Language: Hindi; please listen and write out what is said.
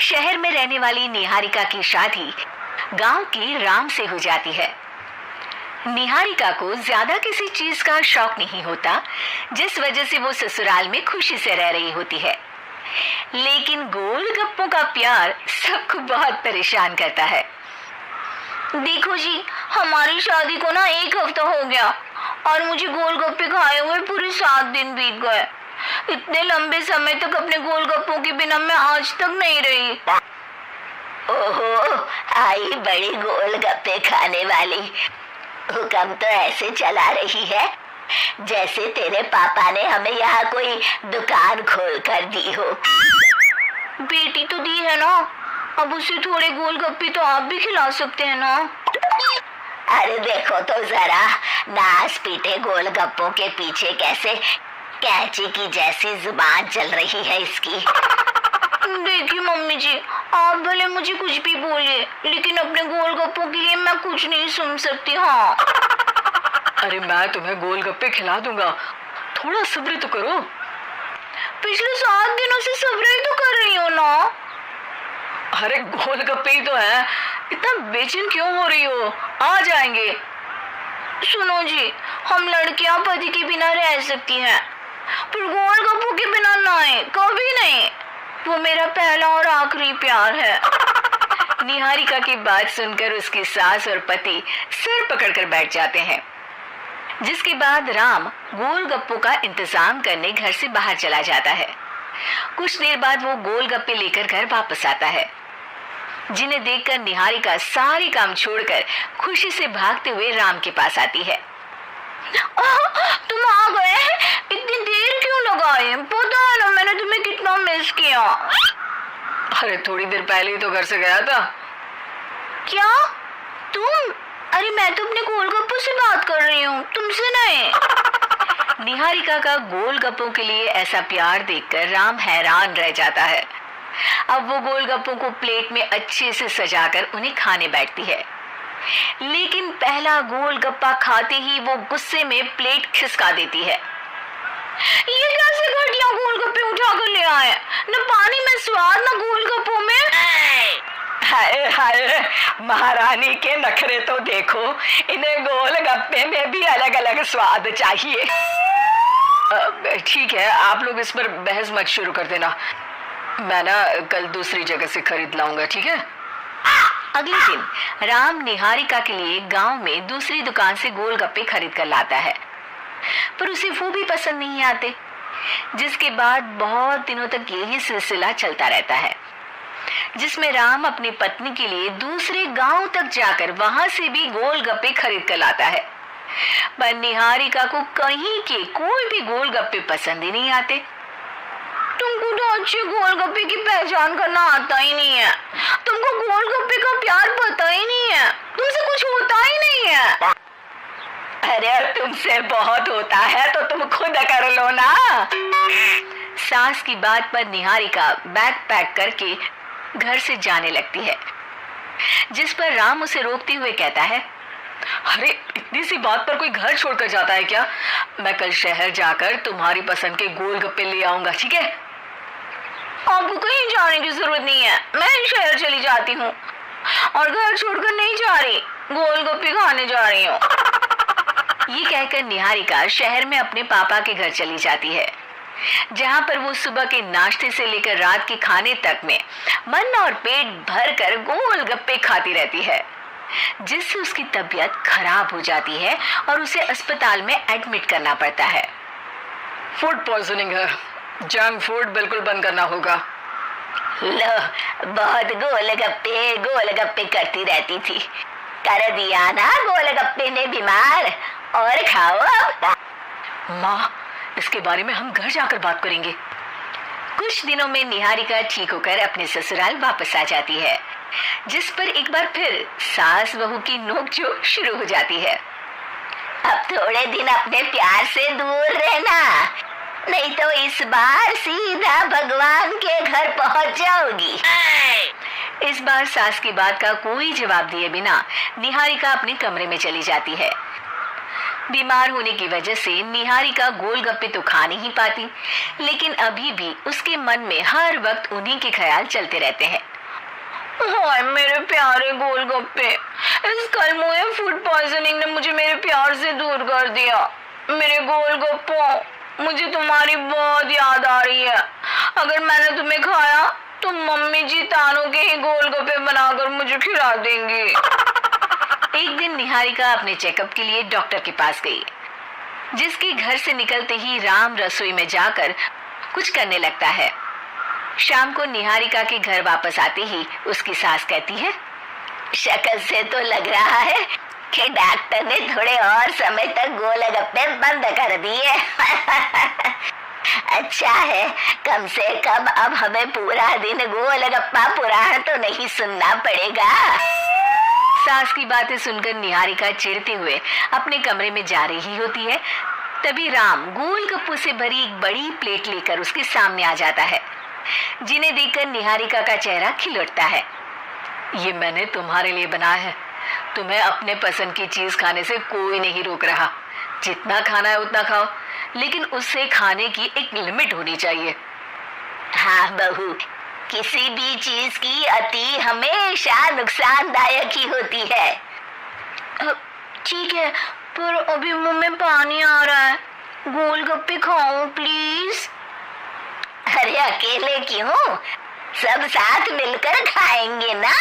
शहर में रहने वाली निहारिका की शादी गांव के राम से हो जाती है। निहारिका को ज्यादा किसी चीज का शौक नहीं होता, जिस वजह से वो ससुराल में खुशी से रह रही होती है। लेकिन गोलगप्पों का प्यार सबको बहुत परेशान करता है। देखो जी, हमारी शादी को ना 1 हफ्ता हो गया और मुझे गोलगप्पे खाए हुए पूरे 7 दिन बीत गए। इतने लंबे समय तक अपने गोलगप्पों के बिना मैं आज तक नहीं रही। ओहो, आई बड़ी गोलगप्पे खाने वाली। हुक्म तो ऐसे चला रही है जैसे तेरे पापा ने हमें यहाँ कोई दुकान खोल कर दी हो। बेटी तो दी है ना, अब उसे थोड़े गोलगप्पे तो आप भी खिला सकते हैं ना। अरे देखो तो जरा, नास पीटे गोलगप्पों के पीछे कैसे कैंची की जैसी जुबान चल रही है इसकी। देखिए मम्मी जी, आप भले मुझे कुछ भी बोलिए, लेकिन अपने गोलगप्पों के लिए मैं कुछ नहीं सुन सकती। हाँ, अरे मैं तुम्हें गोलगप्पे खिला दूंगा, थोड़ा सब्र तो करो। पिछले 7 दिनों से सब्र ही तो कर रही हो ना। अरे गोलगप्पे ही तो है, इतना बेचैन क्यों हो रही हो? आ जाएंगे। सुनो जी, हम लड़कियां पति के बिना रह सकती हैं, पर गोलगप्पों के बिना नहीं, कभी नहीं। वो मेरा पहला और आखिरी प्यार है। निहारिका की बात सुनकर उसकी सास और पति सिर पकड़कर बैठ जाते हैं। जिसके बाद राम गोलगप्पों का इंतजाम करने घर से बाहर चला जाता है। कुछ देर बाद वो गोलगप्पे लेकर घर वापस आता है, जिन्हें देखकर निहारिका सारे काम छोड़कर खुशी से भागते हुए राम के पास आती है। तुम आ गए? इतनी देर क्यों लगाए? पता है ना मैंने तुम्हें कितना मिस किया। अरे थोड़ी देर पहले ही तो घर से गया था। क्या तुम? अरे मैं तो अपने गोलगप्पों से बात कर रही हूँ, तुमसे नहीं। निहारिका का गोलगप्पों के लिए ऐसा प्यार देखकर राम हैरान रह जाता है। अब वो गोलगप्पों को प्लेट में अच्छे से सजाकर उन्हें खाने बैठती है, लेकिन पहला गोलगप्पा खाते ही वो गुस्से में प्लेट खिसका देती है। ये कैसे घटिया गोलगप्पे उठा कर ले आए? न पानी में स्वाद, न गोलगप्पों में। हाय हाय, महारानी के नखरे तो देखो, इन्हें गोलगप्पे में भी अलग अलग स्वाद चाहिए। ठीक है, आप लोग इस पर बहस मत शुरू कर देना, मैं ना कल दूसरी जगह से खरीद लाऊंगा, ठीक है? अगले दिन राम निहारिका के लिए गांव में दूसरी दुकान से गोलगप्पे खरीद कर लाता है, पर उसे वो भी पसंद नहीं आते। जिसके बाद बहुत दिनों तक यही सिलसिला चलता रहता है, जिसमें राम अपनी पत्नी के लिए दूसरे गांव तक जाकर वहां से भी गोलगप्पे खरीद कर लाता है। पर निहारिका को कहीं के कोई भी गोलगप्पे पसंद ही नहीं आते। तुमको तो अच्छे गोलगप्पे की पहचान करना आता ही नहीं है, तुमको गोलगप्पे का प्यार पता ही नहीं है, तुमसे कुछ होता ही नहीं है। अरे तुमसे बहुत होता है तो तुम खुद कर लो ना। सास की बात पर निहारिका बैग पैक करके घर से जाने लगती है, जिस पर राम उसे रोकते हुए कहता है, अरे इतनी सी बात पर कोई घर छोड़कर जाता है क्या? मैं कल शहर जाकर तुम्हारी पसंद के गोलगप्पे ले आऊंगा, ठीक है? आपको कहीं जाने की जरूरत नहीं है, मैं शहर चली जाती हूँ और घर छोड़कर नहीं जा रही, गोलगप्पे खाने जा रही हूँ। ये कहकर निहारिका शहर में अपने पापा के घर चली जाती है, जहाँ पर वो सुबह के नाश्ते से लेकर रात के खाने तक में मन और पेट भर कर गोलगप्पे खाती रहती है, जिससे उसकी तबीयत खराब हो जाती है और उसे अस्पताल में एडमिट करना पड़ता है। फूड पॉइजनिंग है, जंक फूड बिल्कुल बंद करना होगा। लो, बहुत गोलगप्पे गोलगप्पे करती रहती थी, कर दिया ना गोलगप्पे ने बीमार। और खाओ अब। माँ, इसके बारे में हम घर जाकर बात करेंगे। कुछ दिनों में निहारिका ठीक होकर अपने ससुराल वापस आ जाती है, जिस पर एक बार फिर सास बहू की नोकझोंक शुरू हो जाती है। अब थोड़े दिन अपने प्यार से दूर रहना, नहीं तो इस बार सीधा भगवान के घर पहुंच जाओगी। इस बार सास की बात का कोई जवाब दिए बिना निहारिका अपने कमरे में चली जाती है। बीमार होने की वजह से निहारिका गोलगप्पे तो खा नहीं पाती, लेकिन अभी भी उसके मन में हर वक्त उन्हीं के ख्याल चलते रहते हैं। हाय मेरे प्यारे गोलगप्पे, इस कल मुझे फूड पॉइजनिंग ने मुझे मेरे प्यार से दूर कर दिया। मेरे गोलगप्पों, मुझे तुम्हारी बहुत याद आ रही है। अगर मैंने तुम्हें खाया तो मम्मी जी तानों के ही गोलगप्पे बनाकर मुझे खिला देंगी। एक दिन निहारिका अपने चेकअप के लिए डॉक्टर के पास गई, जिसके घर से निकलते ही राम रसोई में जाकर कुछ करने लगता है। शाम को निहारिका के घर वापस आते ही उसकी सास कहती है, शक्ल से तो लग रहा है कि डॉक्टर ने थोड़े और समय तक गोलगप्पे बंद कर दिए। अच्छा है, कम से कम अब हमें पूरा दिन गोलगप्पा पुराण तो नहीं सुनना पड़ेगा। सास की बातें सुनकर निहारिका चिढ़ते हुए अपने कमरे में जा रही होती है। तभी राम गोलगप्पों से भरी एक बड़ी प्लेट लेकर उसके सामने आ जाता है, जिन्हें देखकर निहारिका का चेहरा खिल उठता है। ये मैंने तुम्हारे लिए बनाया है। तुम्हें अपने पसंद की चीज खाने से कोई नहीं रोक रहा। जितना खाना है उतना खाओ, लेकिन उससे खाने की एक लिमिट होनी चाहिए। हाँ बहू, किसी भी चीज की अति हमेशा नुकसानदायक ही होती है। ठीक है, पर अभी मुंह में पानी आ रहा है। गोलगप्पे खाओ प्लीज। अरे अकेले क्यों, सब साथ मिलकर खाएंगे ना।